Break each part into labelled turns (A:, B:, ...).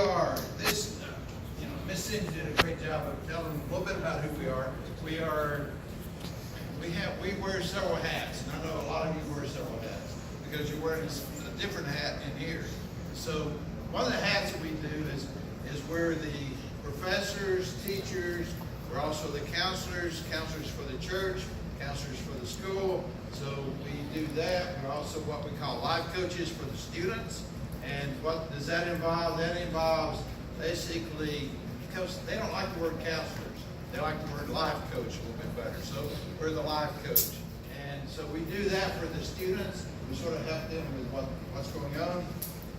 A: are this. Miss Cindy did a great job of telling a little bit about who we are. We wear several hats, and I know a lot of you wear several hats because you're wearing a different hat in here. So one of the hats that we do is we're the professors, teachers. We're also the counselors for the church, counselors for the school. So we do that. We're also what we call life coaches for the students. And what does that involve? That involves basically, because they don't like the word counselors, they like the word life coach a little bit better. So we're the life coach. And so we do that for the students. We sort of help them with what's going on.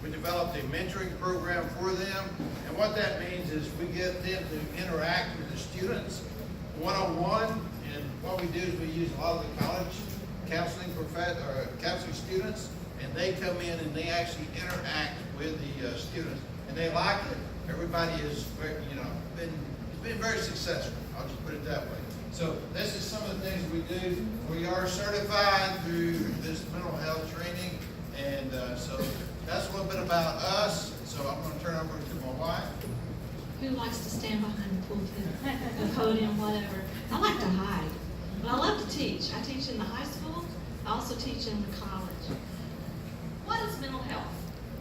A: We developed a mentoring program for them. And what that means is we get them to interact with the students one-on-one. And what we do is we use a lot of the college counseling students, and they come in and they actually interact with the students, and they like it. Everybody has, been very successful. I'll just put it that way. So this is some of the things we do. We are certified through this mental health training, and so that's a little bit about us. So I'm going to turn over to my wife.
B: Who likes to stand behind the pulpit, the podium, whatever? I like to hide, but I love to teach. I teach in the high school. I also teach in the college. What is mental health?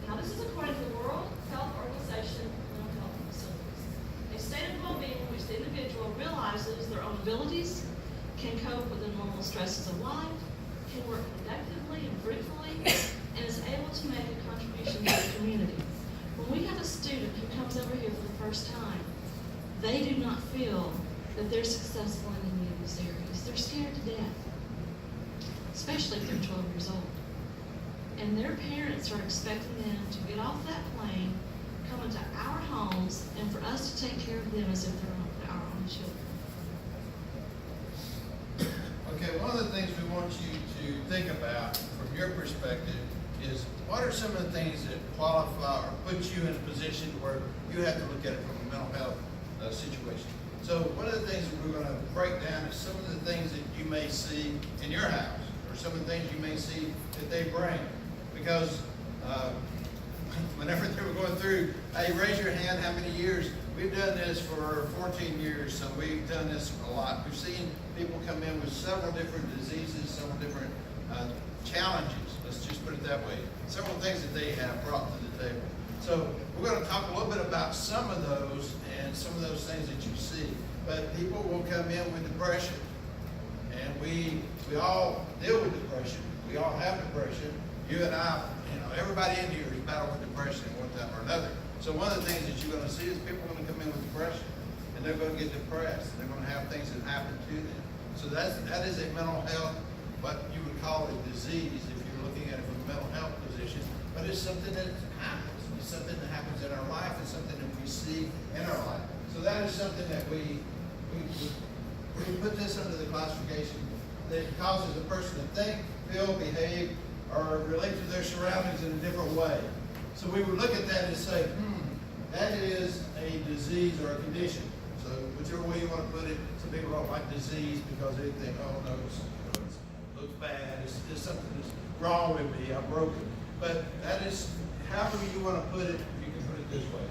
B: Now, this is according to the World Health Organization mental health facilities. A state of well-being in which the individual realizes their own abilities, can cope with the normal stresses of life, can work productively and fruitfully, and is able to make a contribution to the community. When we have a student who comes over here for the first time, they do not feel that they're successful in any of these areas. They're scared to death, especially if they're 12 years old. And their parents are expecting them to get off that plane, come into our homes, and for us to take care of them as if they're our own children.
A: Okay, one of the things we want you to think about from your perspective is what are some of the things that qualify or put you in a position where you have to look at it from a mental health situation. So one of the things that we're going to break down is some of the things that you may see in your house, or some of the things you may see that they bring. Because whenever they were going through, hey, raise your hand, how many years? We've done this for 14 years, so we've done this a lot. We've seen people come in with several different diseases, several different challenges, let's just put it that way. Several things that they have brought to the table. So we're going to talk a little bit about some of those and some of those things that you see. But people will come in with depression, and we all deal with depression. We all have depression. You and I, everybody in here is battling with depression at one time or another. So one of the things that you're going to see is people are going to come in with depression, and they're going to get depressed. They're going to have things that happen to them. So that is a mental health, what you would call a disease if you're looking at it from a mental health position. But it's something that happens. It's something that happens in our life. It's something that we see in our life. So that is something that we put this under the classification that causes a person to think, feel, behave, or relate to their surroundings in a different way. So we would look at that and say, that is a disease or a condition. So whichever way you want to put it, some people don't like disease because they think, oh no, it looks bad, it's something that's wrong with me, I'm broken. But that is, however you want to put it, you can put it this way.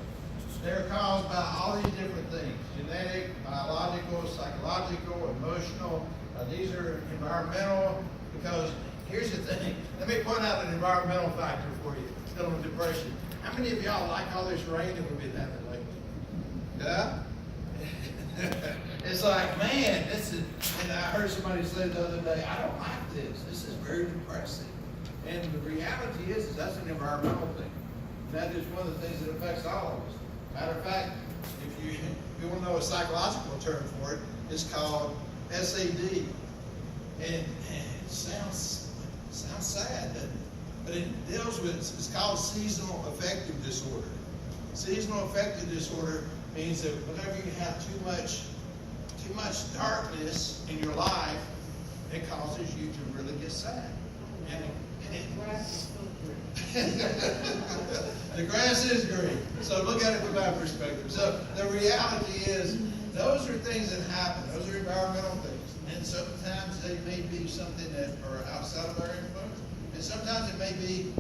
A: They're caused by all these different things: genetic, biological, psychological, emotional. These are environmental, because here's the thing. Let me point out an environmental factor for you, dealing with depression. How many of y'all like all this rain that we've been having lately? Yeah? It's like, man, and I heard somebody say the other day, I don't like this. This is very depressing. And the reality is that's an environmental thing. That is one of the things that affects all of us. Matter of fact, if you want to know a psychological term for it, it's called SAD. And it sounds sad, doesn't it? But it deals with, it's called seasonal affective disorder. Seasonal affective disorder means that whenever you have too much darkness in your life, it causes you to really get sad. The grass is green. So look at it from that perspective. So the reality is, those are things that happen. Those are environmental things. And sometimes they may be something that are outside of our influence. And sometimes it may be,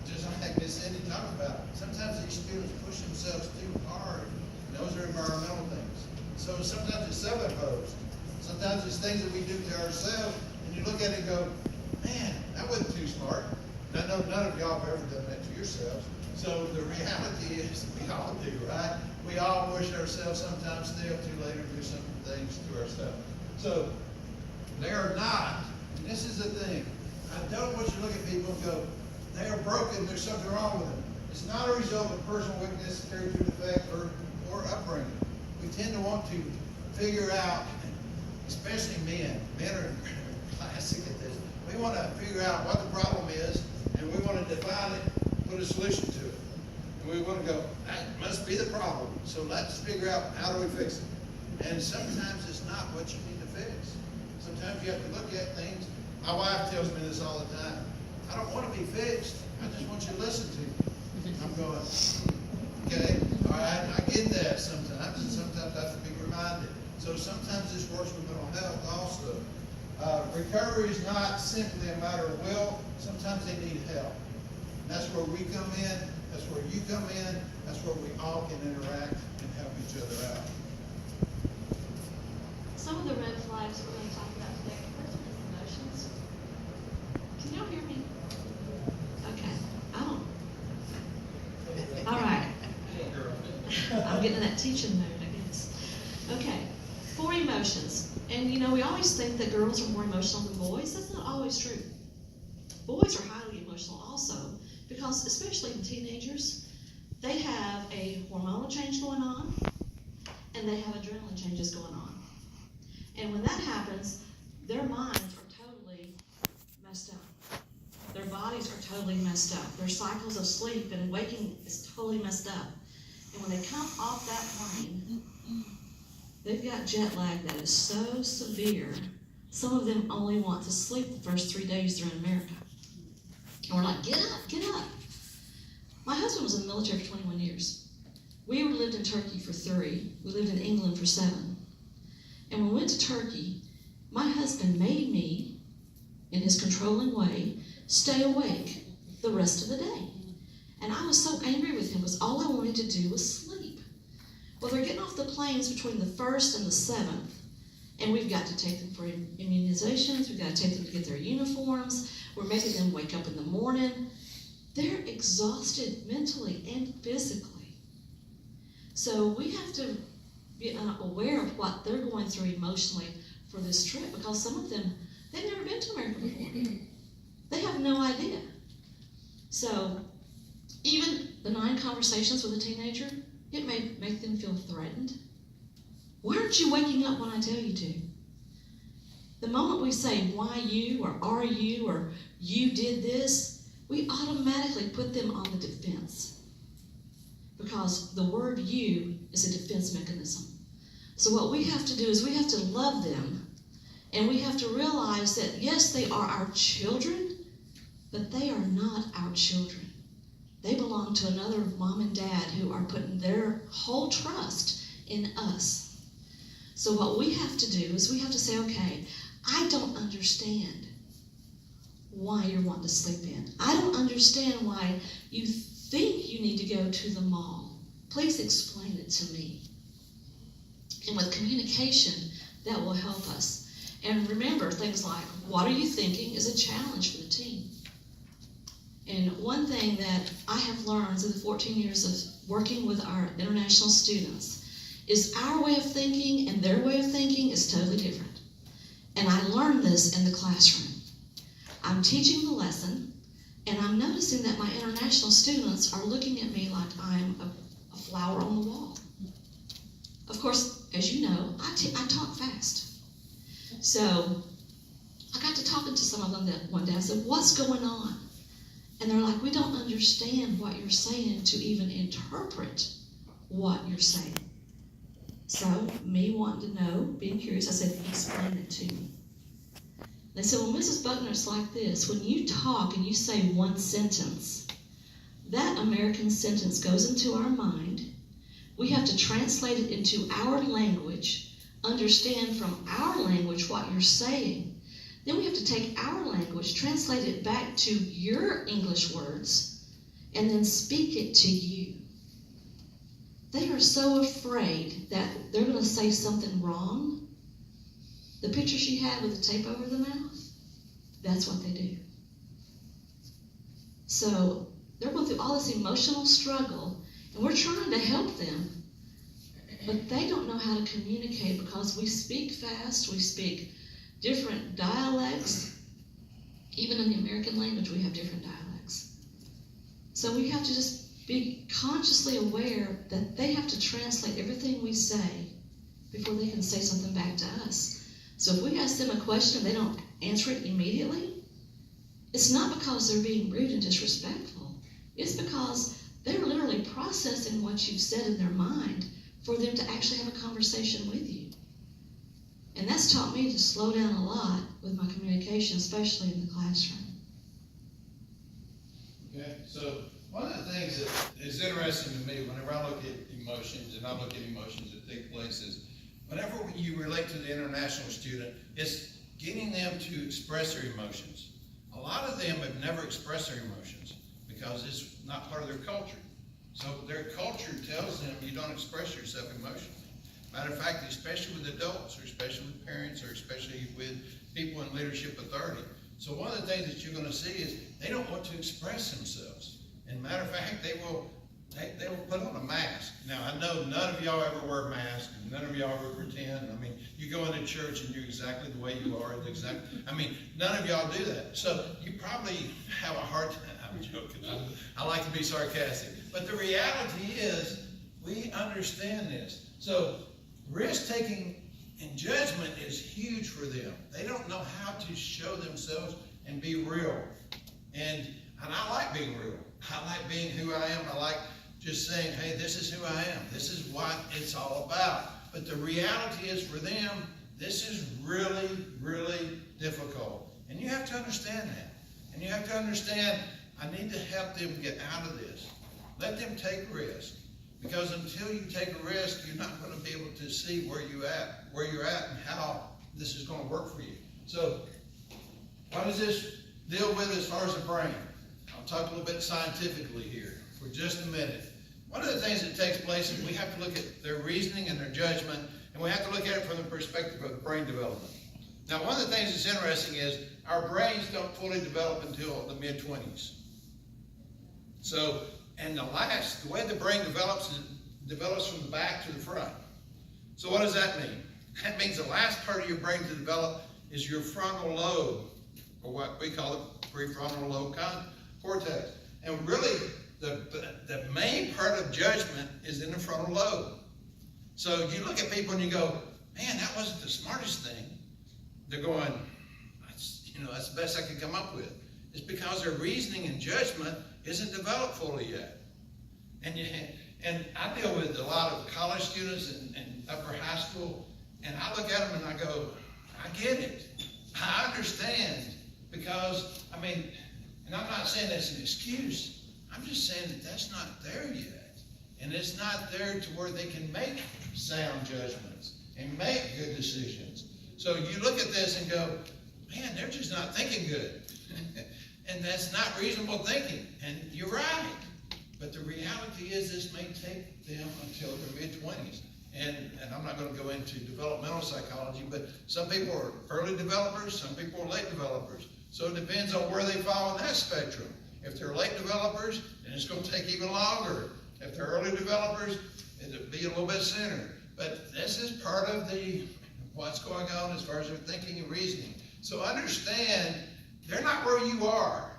A: just like Miss Cindy talked about, sometimes these students push themselves ourselves too hard. And those are environmental things. So sometimes it's self-imposed. Sometimes it's things that we do to ourselves, and you look at it and go, man, that wasn't too smart. And I know none of y'all have ever done that to yourselves. So the reality is we all do, right? We all push ourselves sometimes, stay up too late or do some things to ourselves. So they are not, and this is the thing, I don't want you to look at people and go, they are broken, there's something wrong with them. It's not a result of personal weakness, character defect, or upbringing. We tend to want to figure out, especially men. Men are classic at this. We want to figure out what the problem is, and we want to define it, put a solution to it. And we want to go, that must be the problem. So let's figure out how do we fix it. And sometimes it's not what you need to fix. Sometimes you have to look at things. My wife tells me this all the time. I don't want to be fixed. I just want you to listen to me. I'm going, okay, all right, I get that sometimes, and sometimes I have to be reminded. So sometimes this works with mental health also. Recovery is not simply a matter of will. Sometimes they need help. And that's where we come in. That's where you come in. That's where we all can interact and help each other out.
B: Some of the red flags that we're going to talk about today. First one is emotions. Can y'all hear me? Okay. All right. I'm getting in that teaching mode, I guess. Okay. 4 emotions. And you know, we always think that girls are more emotional than boys. That's not always true. Boys are highly emotional also, because especially in teenagers, they have a hormonal change going on, and they have adrenaline changes going on. And when that happens, their minds are totally messed up. Their bodies are totally messed up. Their cycles of sleep and waking is totally messed up. And when they come off that plane, they've got jet lag that is so severe, some of them only want to sleep the first 3 days they're in America. And we're like, get up, get up. My husband was in the military for 21 years. We lived in Turkey for 3. We lived in England for 7. And when we went to Turkey, my husband made me, in his controlling way, stay awake the rest of the day. And I was so angry with him because all I wanted to do was sleep. Well, they're getting off the planes between the 1st and the 7th, and we've got to take them for immunizations. We've got to take them to get their uniforms. We're making them wake up in the morning. They're exhausted mentally and physically. So we have to be aware of what they're going through emotionally for this trip, because some of them, they've never been to America before. They have no idea. So even benign conversations with a teenager, it may make them feel threatened. Why aren't you waking up when I tell you to? The moment we say, why you, or are you, or you did this, we automatically put them on the defense. Because the word you is a defense mechanism. So what we have to do is we have to love them, and we have to realize that, yes, they are our children, but they are not our children. They belong to another mom and dad who are putting their whole trust in us. So what we have to do is we have to say, okay, I don't understand why you're wanting to sleep in. I don't understand why you think you need to go to the mall. Please explain it to me. And with communication, that will help us. And remember, things like, what are you thinking is a challenge for the teen. And one thing that I have learned through the 14 years of working with our international students is our way of thinking and their way of thinking is totally different. And I learned this in the classroom. I'm teaching the lesson, and I'm noticing that my international students are looking at me like I'm a flower on the wall. Of course, as you know, I talk fast. So I got to talking to some of them that one day. I said, what's going on? And they're like, we don't understand what you're saying to even interpret what you're saying. So me wanting to know, being curious, I said, explain it to me. They said, well, Mrs. Buckner, it's like this. When you talk and you say one sentence, that American sentence goes into our mind. We have to translate it into our language, understand from our language what you're saying. Then we have to take our language, translate it back to your English words, and then speak it to you. they are so afraid that they're going to say something wrong. The picture she had with the tape over the mouth, that's what they do. So they're going through all this emotional struggle, and we're trying to help them, but they don't know how to communicate because we speak fast, we speak different dialects. Even in the American language, we have different dialects. So we have to just be consciously aware that they have to translate everything we say before they can say something back to us. So if we ask them a question and they don't answer it immediately, it's not because they're being rude and disrespectful. It's because they're literally processing what you've said in their mind for them to actually have a conversation with you. And that's taught me to slow down a lot with my communication, especially in the classroom.
A: Okay, so one of the things that is interesting to me whenever I look at emotions, and I look at emotions that take place, is whenever you relate to the international student, it's getting them to express their emotions. A lot of them have never expressed their emotions because it's not part of their culture. So their culture tells them you don't express yourself emotionally. Matter of fact, especially with adults, or especially with parents, or especially with people in leadership authority. So one of the things that you're going to see is they don't want to express themselves. And matter of fact, they will put on a mask. Now, I know none of y'all ever wear masks, and none of y'all ever pretend. I mean, you go into church and you're exactly the way you are. None of y'all do that. So you probably have a hard time. I'm joking. I like to be sarcastic. But the reality is, we understand this. So risk-taking and judgment is huge for them. They don't know how to show themselves and be real. And I like being real. I like being who I am. I like just saying, hey, this is who I am. This is what it's all about. But the reality is, for them, this is really, really difficult. And you have to understand that. And you have to understand, I need to help them get out of this. Let them take risk. Because until you take a risk, you're not going to be able to see where you're at and how this is going to work for you. So, what does this deal with as far as the brain? I'll talk a little bit scientifically here for just a minute. One of the things that takes place is we have to look at their reasoning and their judgment, and we have to look at it from the perspective of brain development. Now, one of the things that's interesting is our brains don't fully develop until the mid-20s. So, and the way the brain develops from the back to the front. So what does that mean? That means the last part of your brain to develop is your frontal lobe, or what we call the prefrontal lobe cortex. And really, the main part of judgment is in the frontal lobe. So you look at people and you go, man, that wasn't the smartest thing. They're going, that's the best I could come up with. It's because their reasoning and judgment isn't developed fully yet. And I deal with a lot of college students and upper high school, and I look at them and I go, I get it. I understand. Because, and I'm not saying that's an excuse. I'm just saying that that's not there yet. And it's not there to where they can make sound judgments and make good decisions. So you look at this and go, man, they're just not thinking good. And that's not reasonable thinking. And you're right. But the reality is this may take them until their mid-20s. And I'm not going to go into developmental psychology, but some people are early developers, some people are late developers. So it depends on where they fall in that spectrum. If they're late developers, then it's going to take even longer. If they're early developers, it'll be a little bit sooner. But this is part of what's going on as far as their thinking and reasoning. So understand, they're not where you are.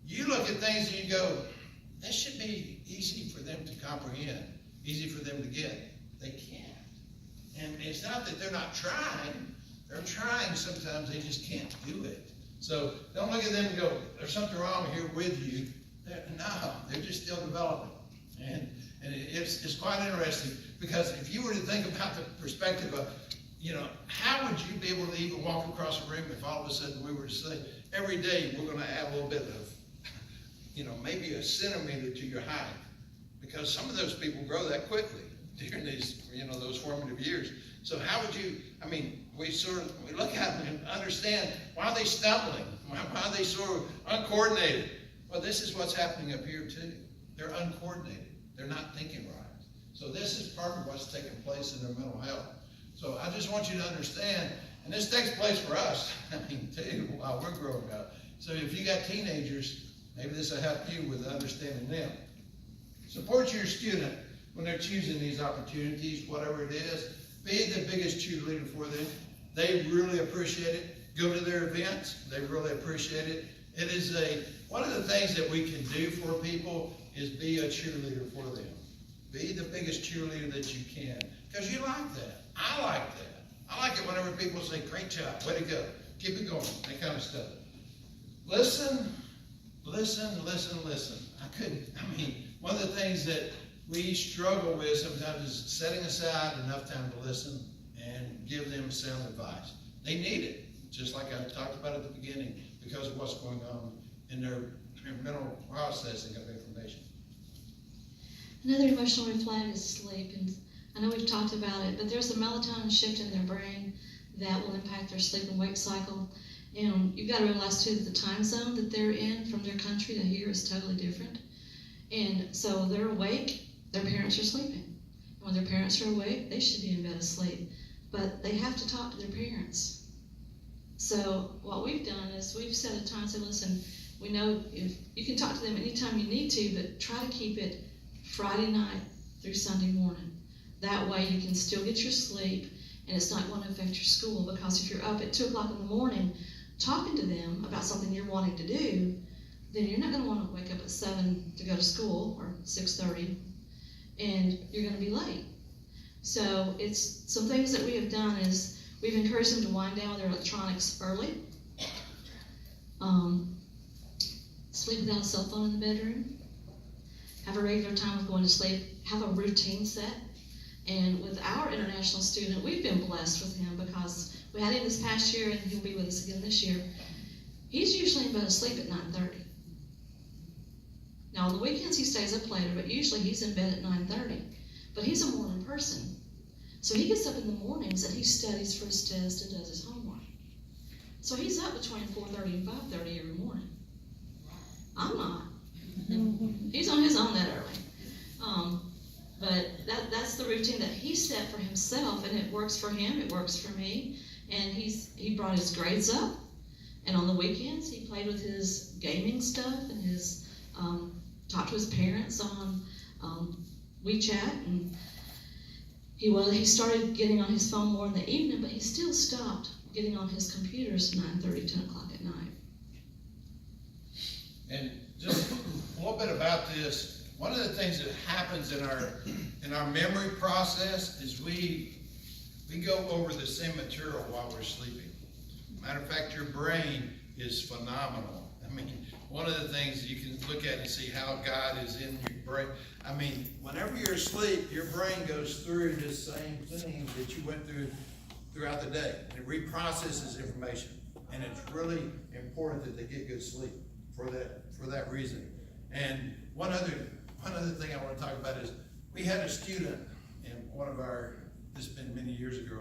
A: You look at things and you go, that should be easy for them to comprehend, easy for them to get. They can't. And it's not that they're not trying. They're trying. Sometimes they just can't do it. So don't look at them and go, there's something wrong here with you. No, they're just still developing. And it's quite interesting, because if you were to think about the perspective of, how would you be able to even walk across a room if all of a sudden we were to say, every day we're going to add a little bit of, maybe a centimeter to your height, because some of those people grow that quickly during these, those formative years. So how would you, we look at them and understand, why are they stumbling? Why are they sort of uncoordinated? Well, this is what's happening up here too. They're uncoordinated. They're not thinking right. So this is part of what's taking place in their mental health. So I just want you to understand, and this takes place for us, too, while we're growing up. So if you got teenagers, maybe this will help you with understanding them. Support your student when they're choosing these opportunities, whatever it is. Be the biggest cheerleader for them. They really appreciate it. Go to their events. They really appreciate it. It is one of the things that we can do for people is be a cheerleader for them. Be the biggest cheerleader that you can, because you like that. I like that. I like it whenever people say, great job, way to go, keep it going, that kind of stuff. Listen, listen, listen, listen. One of the things that we struggle with sometimes is setting aside enough time to listen and give them sound advice. They need it, just like I talked about at the beginning, because of what's going on in their mental processing of information.
B: Another emotional red flag is sleep, and I know we've talked about it, but there's a melatonin shift in their brain that will impact their sleep and wake cycle. And you've got to realize too that the time zone that they're in from their country to here is totally different. And so they're awake, their parents are sleeping. And when their parents are awake, they should be in bed asleep. But they have to talk to their parents. So what we've done is we've set a time and said, listen, we know if you can talk to them anytime you need to, but try to keep it Friday night through Sunday morning. That way you can still get your sleep and it's not going to affect your school, because if you're up at 2 o'clock in the morning talking to them about something you're wanting to do, then you're not going to want to wake up at 7 to go to school or 6:30, and you're going to be late. So it's some things that we have done is we've encouraged them to wind down with their electronics early. Sleep without a cell phone in the bedroom. Have a regular time of going to sleep. Have a routine set. And with our international student, we've been blessed with him because we had him this past year and he'll be with us again this year. He's usually in bed asleep at 9:30. Now on the weekends he stays up later, but usually he's in bed at 9:30. But he's a morning person. So he gets up in the mornings and he studies for his test and does his homework. So he's up between 4:30 and 5:30 every morning. I'm not. He's on his own that early. But that's the routine that he set for himself, and it works for him, it works for me. And he brought his grades up, and on the weekends he played with his gaming stuff and his talked to his parents on WeChat, and he started getting on his phone more in the evening, but he still stopped getting on his computers at 9:30, 10 o'clock at night.
A: And just a little bit about this. One of the things that happens in our memory process is we go over the same material while we're sleeping. Matter of fact, your brain is phenomenal. One of the things you can look at and see how God is in your brain. Whenever you're asleep, your brain goes through the same thing that you went through throughout the day. It reprocesses information, and it's really important that they get good sleep for that reason. And one other thing I want to talk about is we had a student in one of our, this has been many years ago,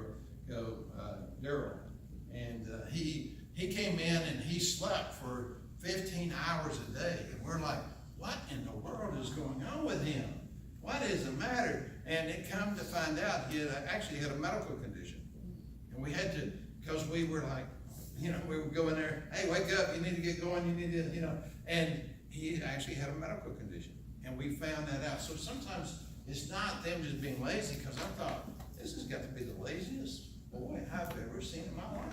A: Daryl, and he came in and he slept for 15 hours a day, and we're like, what in the world is going on with him? What is the matter? And it come to find out he actually had a medical condition, and we had to, because we were like, we would go in there, hey, wake up, you need to get going, you need to, and he actually had a medical condition. And we found that out. So sometimes it's not them just being lazy, because I thought, this has got to be the laziest boy I've ever seen in my life.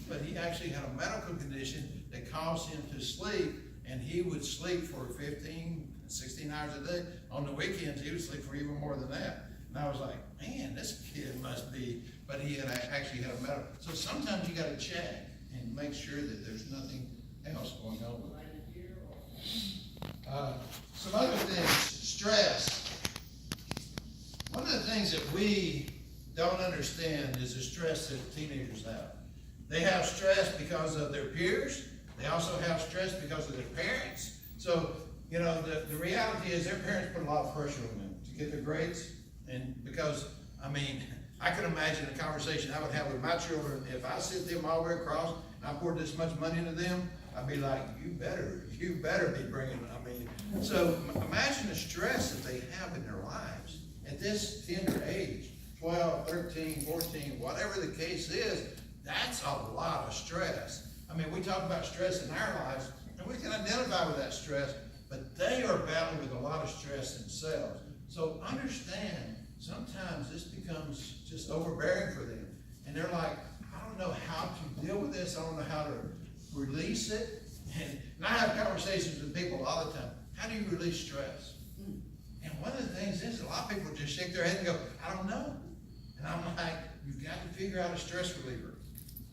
A: But he actually had a medical condition that caused him to sleep, and he would sleep for 15, 16 hours a day. On the weekends, he would sleep for even more than that. And I was like, man, this kid must be, but he had actually had a medical. So sometimes you got to check and make sure that there's nothing else going on with it. Some other things, stress. One of the things that we don't understand is the stress that teenagers have. They have stress because of their peers. They also have stress because of their parents. So, the reality is their parents put a lot of pressure on them to get their grades. And because, I can imagine a conversation I would have with my children. If I sit them all the way across and I poured this much money into them, I'd be like, you better be bringing, so imagine the stress that they have in their lives. at this tender age, 12, 13, 14, whatever the case is, that's a lot of stress. I mean, we talk about stress in our lives, and we can identify with that stress, but they are battling with a lot of stress themselves. So understand, sometimes this becomes just overbearing for them. And they're like, I don't know how to deal with this. I don't know how to release it. And I have conversations with people all the time. How do you release stress? And one of the things is, a lot of people just shake their head and go, I don't know. And I'm like, you've got to figure out a stress reliever.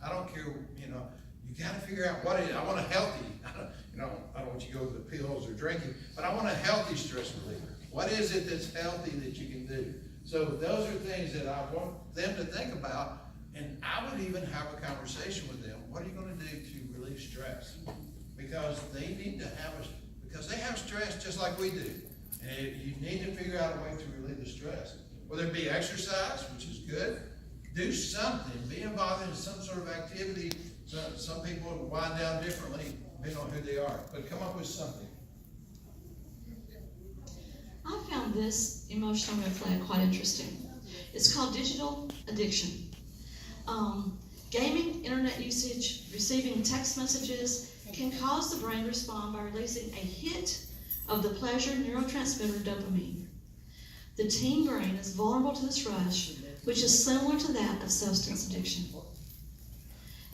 A: I don't care, you got to figure out what it is. I want a healthy, I don't want you to go to the pills or drinking, but I want a healthy stress reliever. What is it that's healthy that you can do? So those are things that I want them to think about, and I would even have a conversation with them. What are you going to do to relieve stress? Because they need to have because they have stress just like we do. And you need to figure out a way to relieve the stress. Whether it be exercise, which is good, do something, be involved in some sort of activity. Some people wind down differently depending on who they are, but come up with something.
B: I found this emotional red flag quite interesting. It's called digital addiction. Gaming, internet usage, receiving text messages can cause the brain to respond by releasing a hit of the pleasure neurotransmitter dopamine. The teen brain is vulnerable to this rush, which is similar to that of substance addiction.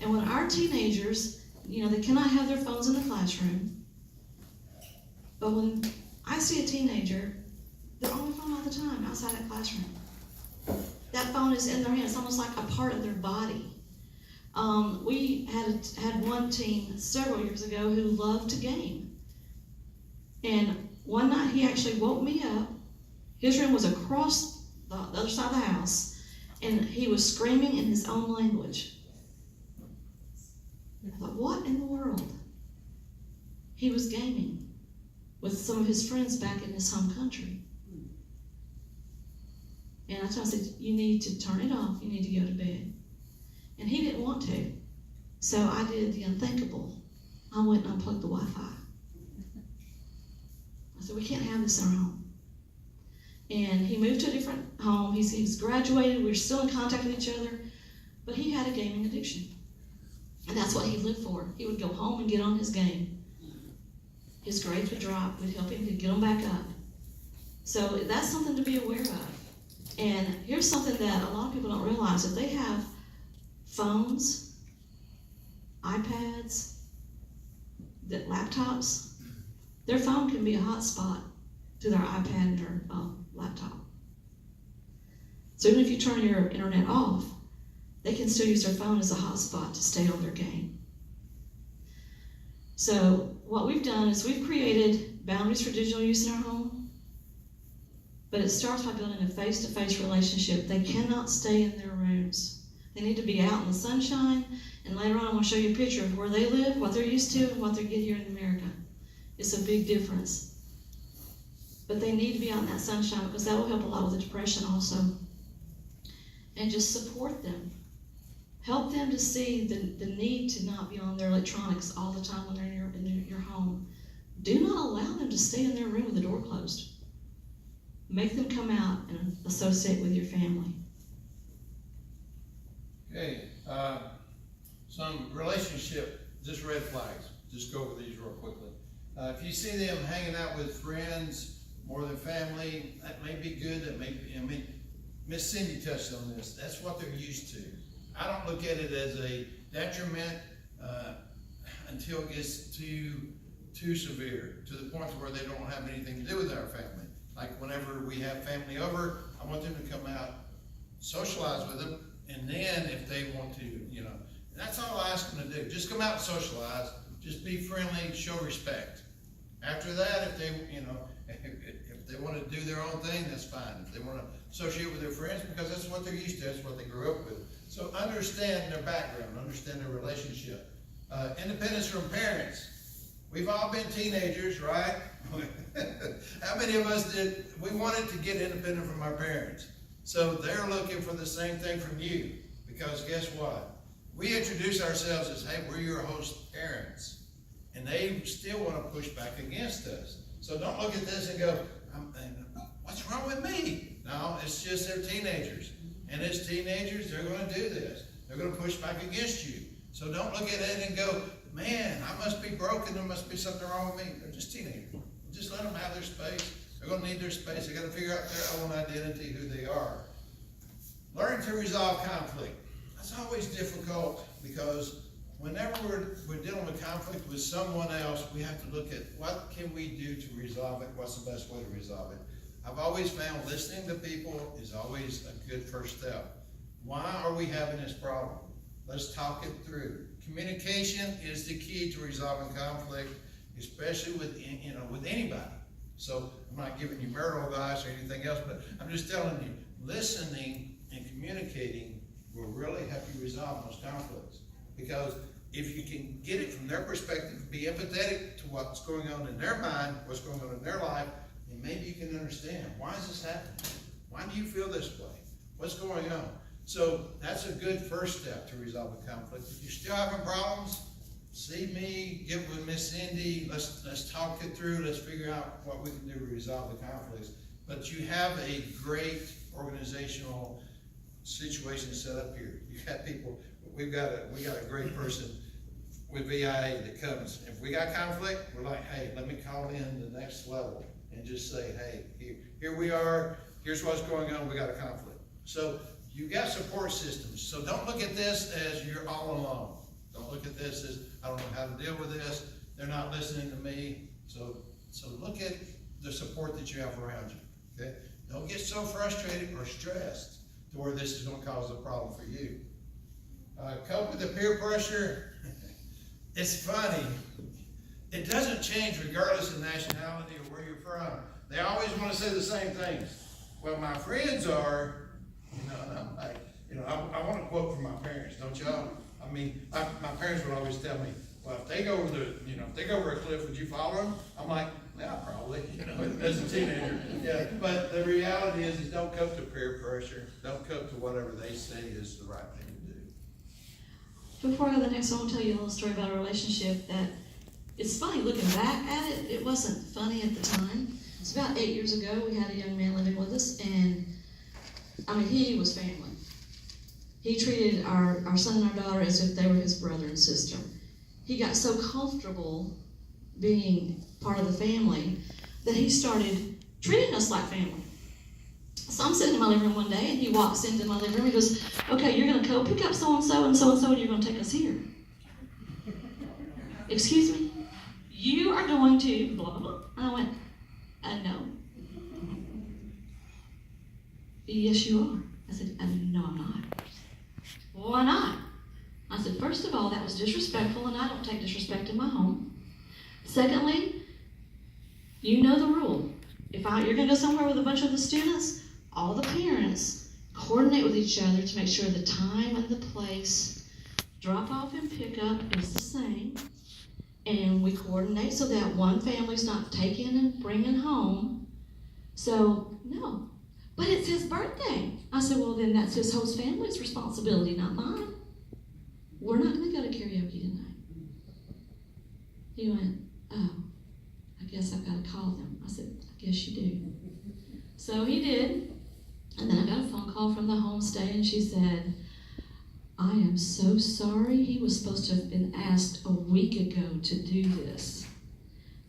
B: And when our teenagers, they cannot have their phones in the classroom, but when I see a teenager, they're on the phone all the time outside that classroom. That phone is in their hand. It's almost like a part of their body. We had one teen several years ago who loved to game. And one night he actually woke me up. His room was across the other side of the house, and he was screaming in his own language. I thought, what in the world? He was gaming with some of his friends back in his home country. And I told him, I said, you need to turn it off. You need to go to bed. And he didn't want to. So I did the unthinkable. I went and unplugged the Wi-Fi. I said, we can't have this in our home. And he moved to a different home. He's graduated. We're still in contact with each other. But he had a gaming addiction. And that's what he lived for. He would go home and get on his game. His grades would drop. We'd help him to get them back up. So that's something to be aware of. And here's something that a lot of people don't realize. If they have phones, iPads, laptops, their phone can be a hotspot to their iPad or laptop. So even if you turn your internet off, they can still use their phone as a hotspot to stay on their game. So what we've done is we've created boundaries for digital use in our home. But it starts by building a face-to-face relationship. They cannot stay in their rooms. They need to be out in the sunshine, and later on I'm going to show you a picture of where they live, what they're used to, and what they get here in America. It's a big difference. But they need to be out in that sunshine because that will help a lot with the depression also. And just support them. Help them to see the need to not be on their electronics all the time when they're in your home. Do not allow them to stay in their room with the door closed. Make them come out and associate with your family.
A: Okay, some relationship, just red flags. Just go over these real quickly. If you see them hanging out with friends more than family, that may be good. That may be, Miss Cindy touched on this. That's what they're used to. I don't look at it as a detriment until it gets too severe, to the point where they don't have anything to do with our family. Like whenever we have family over, I want them to come out, socialize with them, and then if they want to, that's all I ask them to do. Just come out and socialize. Just be friendly, show respect. After that, if they, if they want to do their own thing, that's fine. If they want to associate with their friends, because that's what they're used to, that's what they grew up with. So understand their background, understand their relationship. Independence from parents. We've all been teenagers, right? How many of us did? We wanted to get independent from our parents. So they're looking for the same thing from you. Because guess what? We introduce ourselves as, hey, we're your host parents. And they still want to push back against us. So don't look at this and go, what's wrong with me? No, it's just they're teenagers. And as teenagers, they're going to do this. They're going to push back against you. So don't look at it and go, man, I must be broken. There must be something wrong with me. They're just teenagers. Just let them have their space. They're going to need their space. They've got to figure out their own identity, who they are. Learning to resolve conflict. That's always difficult because whenever we're dealing with conflict with someone else, we have to look at what can we do to resolve it? What's the best way to resolve it? I've always found listening to people is always a good first step. Why are we having this problem? Let's talk it through. Communication is the key to resolving conflict, especially with anybody. So I'm not giving you marital advice or anything else, but I'm just telling you, listening and communicating will really help you resolve those conflicts. Because if you can get it from their perspective, be empathetic to what's going on in their mind, what's going on in their life, and maybe you can understand, why is this happening? Why do you feel this way? What's going on? So that's a good first step to resolve a conflict. If you're still having problems, see me, get with Miss Cindy, let's talk it through, let's figure out what we can do to resolve the conflicts. But you have a great organizational situation set up here. You've got people, we got a great person with VIA that comes. If we got conflict, we're like, hey, let me call in the next level and just say, hey, here we are, here's what's going on, we got a conflict. So you got support systems. So don't look at this as you're all alone. Don't look at this as, I don't know how to deal with this, they're not listening to me. So look at the support that you have around you, okay? Don't get so frustrated or stressed to where this is going to cause a problem for you. Cope with the peer pressure. It's funny. It doesn't change regardless of nationality or where you're from. They always want to say the same things. Well, my friends are, and I'm like, I want to quote from my parents, don't y'all? I mean, my parents would always tell me, well, if they go over a cliff, would you follow them? I'm like, yeah, probably, as a teenager. Yeah, but the reality is don't cope to peer pressure. Don't cope to whatever they say is the right thing to do.
B: Before I go to the next one, I'll tell you a little story about a relationship that, it's funny looking back at it, it wasn't funny at the time. It's about 8 years ago, we had a young man living with us, and he was family. He treated our son and our daughter as if they were his brother and sister. He got so comfortable being part of the family that he started treating us like family. So I'm sitting in my living room one day, and he walks into my living room. He goes, okay, you're going to go pick up so-and-so and so-and-so, and you're going to take us here. Excuse me? You are going to blah, blah, blah. And I went, no. Yes, you are. I said, no, I'm not. Why not? I said, first of all, that was disrespectful, and I don't take disrespect in my home. Secondly, you know the rule. If you're going to go somewhere with a bunch of the students, all the parents coordinate with each other to make sure the time and the place, drop off and pick up is the same. And we coordinate so that one family's not taking and bringing home. So, no. But it's his birthday. I said, well, then that's his host family's responsibility, not mine. We're not going to go to karaoke tonight. He went, oh, I guess I've got to call them. I said, I guess you do. So he did. And then I got a phone call from the homestay, and she said, I am so sorry. He was supposed to have been asked a week ago to do this.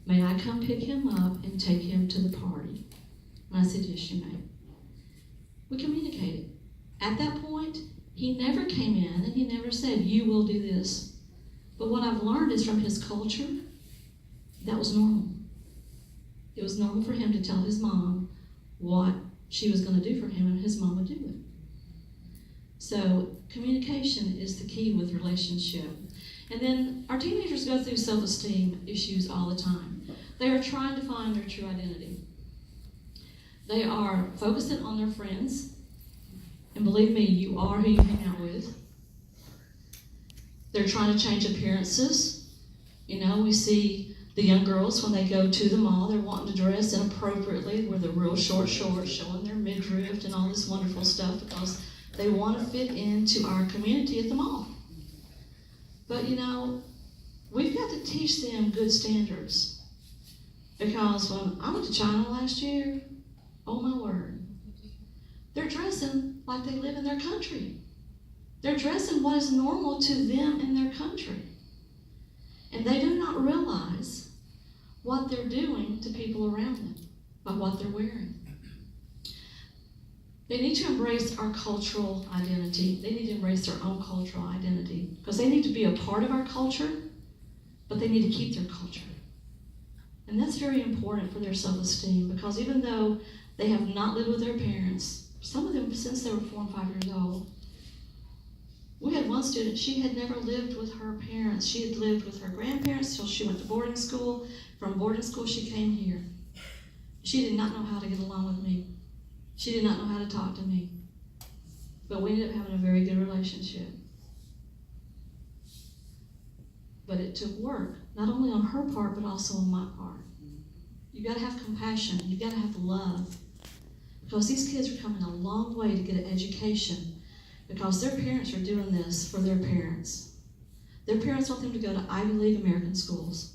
B: May I come pick him up and take him to the party? And I said, yes, you may. We communicated. At that point, he never came in and he never said, you will do this. But what I've learned is from his culture, that was normal. It was normal for him to tell his mom what she was going to do for him, and his mom would do it. So communication is the key with relationship. And then our teenagers go through self-esteem issues all the time. They are trying to find their true identity. They are focusing on their friends. And believe me, you are who you hang out with. They're trying to change appearances. We see the young girls when they go to the mall, they're wanting to dress inappropriately with the real short shorts, showing their midriff and all this wonderful stuff because they want to fit into our community at the mall. But we've got to teach them good standards. Because when I went to China last year, oh my word, they're dressing like they live in their country. They're dressing what is normal to them in their country. And they do not realize what they're doing to people around them by what they're wearing. They need to embrace our cultural identity. They need to embrace their own cultural identity because they need to be a part of our culture, but they need to keep their culture. And that's very important for their self-esteem because even though they have not lived with their parents, some of them since they were 4 and 5 years old. We had one student, she had never lived with her parents. She had lived with her grandparents till she went to boarding school. From boarding school, she came here. She did not know how to get along with me. She did not know how to talk to me. But we ended up having a very good relationship. But it took work, not only on her part, but also on my part. You've got to have compassion. You've got to have love. Because these kids are coming a long way to get an education because their parents are doing this for their parents. Their parents want them to go to Ivy League American schools.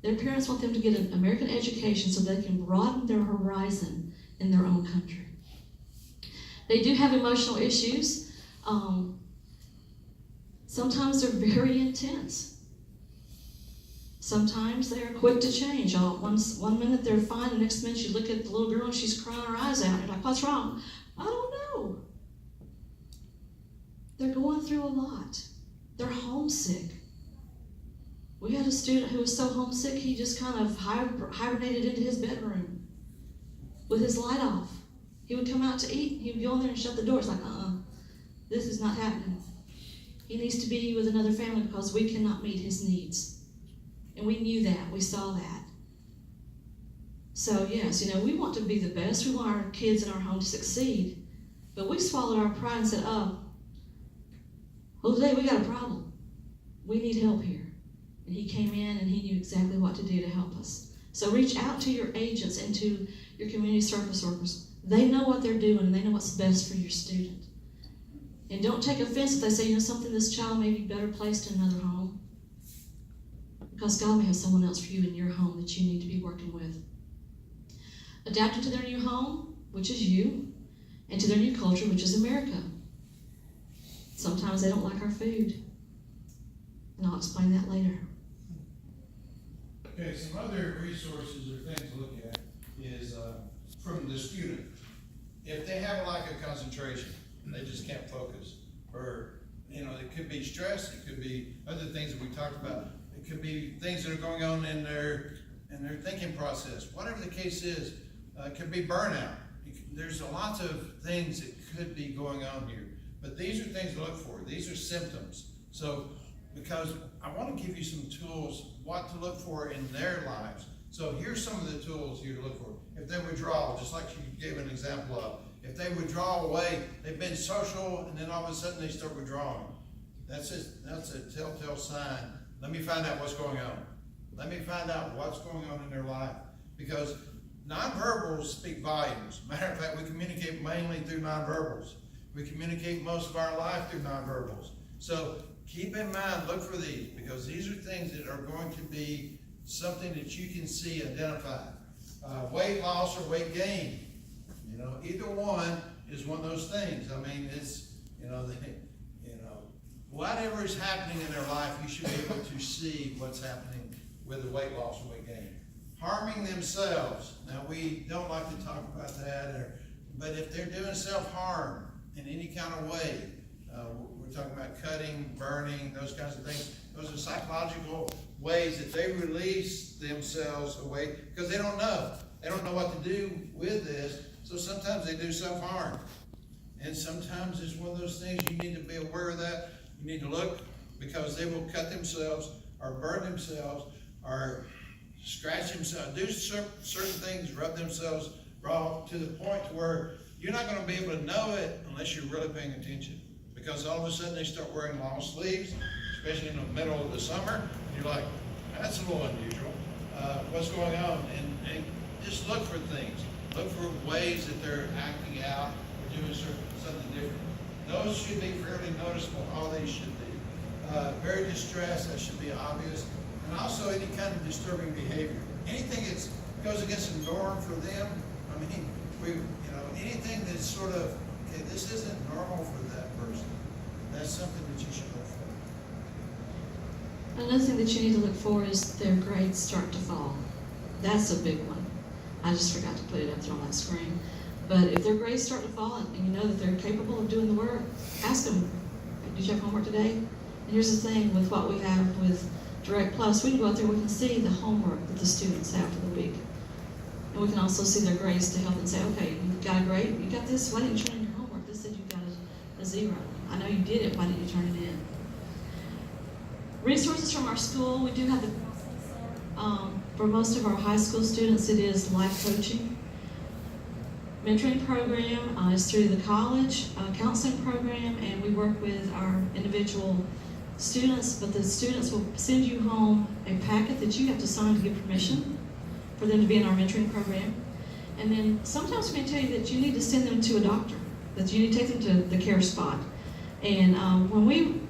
B: Their parents want them to get an American education so they can broaden their horizon in their own country. They do have emotional issues. Sometimes they're very intense. Sometimes they are quick to change. One minute they're fine, the next minute you look at the little girl and she's crying her eyes out. You're like, what's wrong? I don't know. They're going through a lot. They're homesick. We had a student who was so homesick, he just kind of hibernated into his bedroom with his light off. He would come out to eat, he would go in there and shut the door. It's like, this is not happening. He needs to be with another family because we cannot meet his needs. And we knew that, we saw that. So yes, we want to be the best. We want our kids in our home to succeed. But we swallowed our pride and said, today we got a problem. We need help here. And he came in and he knew exactly what to do to help us. So reach out to your agents and to your community service workers. They know what they're doing and they know what's best for your student. And don't take offense if they say, something, this child may be better placed in another home. Because God may have someone else for you in your home that you need to be working with. Adapting to their new home, which is you, and to their new culture, which is America. Sometimes they don't like our food. And I'll explain that later.
A: Okay, some other resources or things to look at is from the student. If they have a lack of concentration, they just can't focus, or it could be stress, it could be other things that we talked about. It could be things that are going on in their thinking process. Whatever the case is, it could be burnout. There's lots of things that could be going on here, but these are things to look for. These are symptoms. So, because I want to give you some tools, what to look for in their lives. So here's some of the tools you to look for. If they withdraw, just like you gave an example of, if they withdraw away, they've been social, and then all of a sudden they start withdrawing. That's a telltale sign. Let me find out what's going on. Let me find out what's going on in their life. Because nonverbals speak volumes. Matter of fact, we communicate mainly through nonverbals. We communicate most of our life through nonverbals. So keep in mind, look for these, because these are things that are going to be something that you can see, identify. Weight loss or weight gain. Either one is one of those things. I mean, it's, whatever is happening in their life, you should be able to see what's happening with the weight loss or weight gain. Harming themselves. Now, we don't like to talk about that, but if they're doing self-harm in any kind of way, we're talking about cutting, burning, those kinds of things. Those are psychological ways that they release themselves away because they don't know. They don't know what to do with this, so sometimes they do self-harm. And sometimes it's one of those things you need to be aware of that. You need to look because they will cut themselves or burn themselves or scratch themselves, do certain things, rub themselves raw to the point where you're not going to be able to know it unless you're really paying attention. Because all of a sudden they start wearing long sleeves, especially in the middle of the summer. You're like, that's a little unusual. What's going on? And just look for things. Look for ways that they're acting out or doing something different. Those should be fairly noticeable. All these should be. Very distressed, that should be obvious. And also any kind of disturbing behavior. Anything that goes against the norm for them. I mean, anything that's sort of, okay, this isn't normal for that person, that's something that you should look for.
B: Another thing that you need to look for is their grades start to fall. That's a big one. I just forgot to put it up there on that screen. But if their grades start to fall and you know that they're capable of doing the work, ask them, did you have homework today? And here's the thing with what we have with Direct Plus, we can go out there, we can see the homework that the students have for the week. And we can also see their grades to help them say, okay, you got a grade, you got this, why didn't you turn in your homework? This said you got a 0. I know you did it, why didn't you turn it in? Resources from our school, we do have the for most of our high school students, it is life coaching. Mentoring program is through the college counseling program, and we work with our individual students, but the students will send you home a packet that you have to sign to give permission for them to be in our mentoring program. And then sometimes we may tell you that you need to send them to a doctor, that you need to take them to the care spot. And when we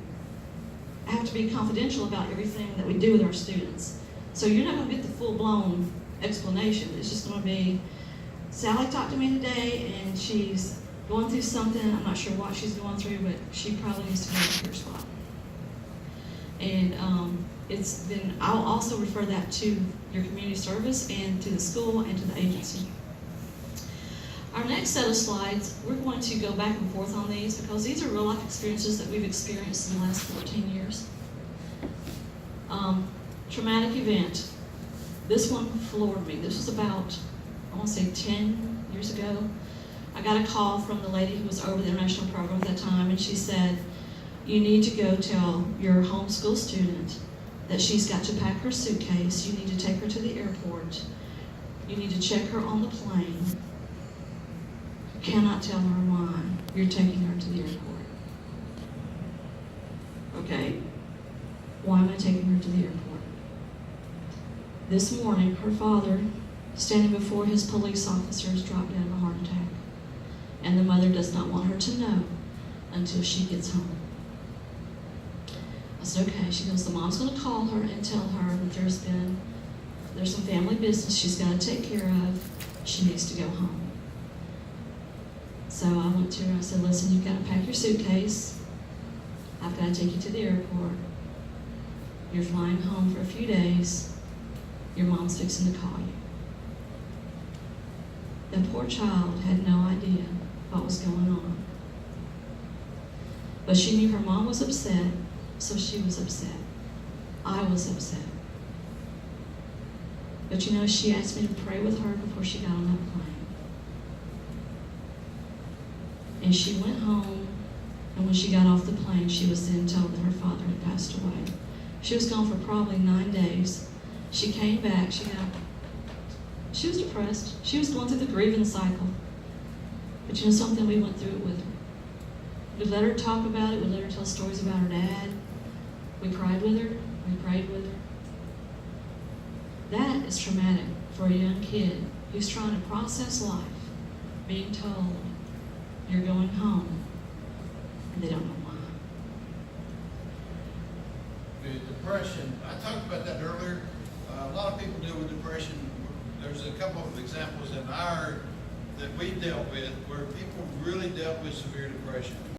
B: have to be confidential about everything that we do with our students. So you're not going to get the full-blown explanation. It's just going to be, Sally talked to me today and she's going through something. I'm not sure what she's going through, but she probably needs to go to the care spot. And then I'll also refer that to your community service and to the school and to the agency. Our next set of slides, we're going to go back and forth on these because these are real life experiences that we've experienced in the last 14 years. Traumatic event. This one floored me. This was about, I want to say 10 years ago. I got a call from the lady who was over the international program at that time, and she said, you need to go tell your homeschool student that she's got to pack her suitcase. You need to take her to the airport. You need to check her on the plane. You cannot tell her why you're taking her to the airport. Okay, why am I taking her to the airport? This morning, her father, standing before his police officers, dropped dead of a heart attack. And the mother does not want her to know until she gets home. I said, okay. She goes, the mom's going to call her and tell her that there's some family business she's got to take care of. She needs to go home. So I went to her and I said, listen, you've got to pack your suitcase. I've got to take you to the airport. You're flying home for a few days. Your mom's fixing to call you. The poor child had no idea what was going on. But she knew her mom was upset, so she was upset. I was upset. But you know, she asked me to pray with her before she got on that plane. And she went home, and when she got off the plane, she was then told that her father had passed away. She was gone for probably 9 days. She came back, she was depressed. She was going through the grieving cycle. But you know something, we went through it with her. We let her talk about it, we let her tell stories about her dad. We cried with her, we prayed with her. That is traumatic for a young kid who's trying to process life, being told, you're going home, and they don't know why.
A: The depression, I talked about that earlier. A lot of people deal with depression. There's a couple of examples that we dealt with where people really dealt with severe depression.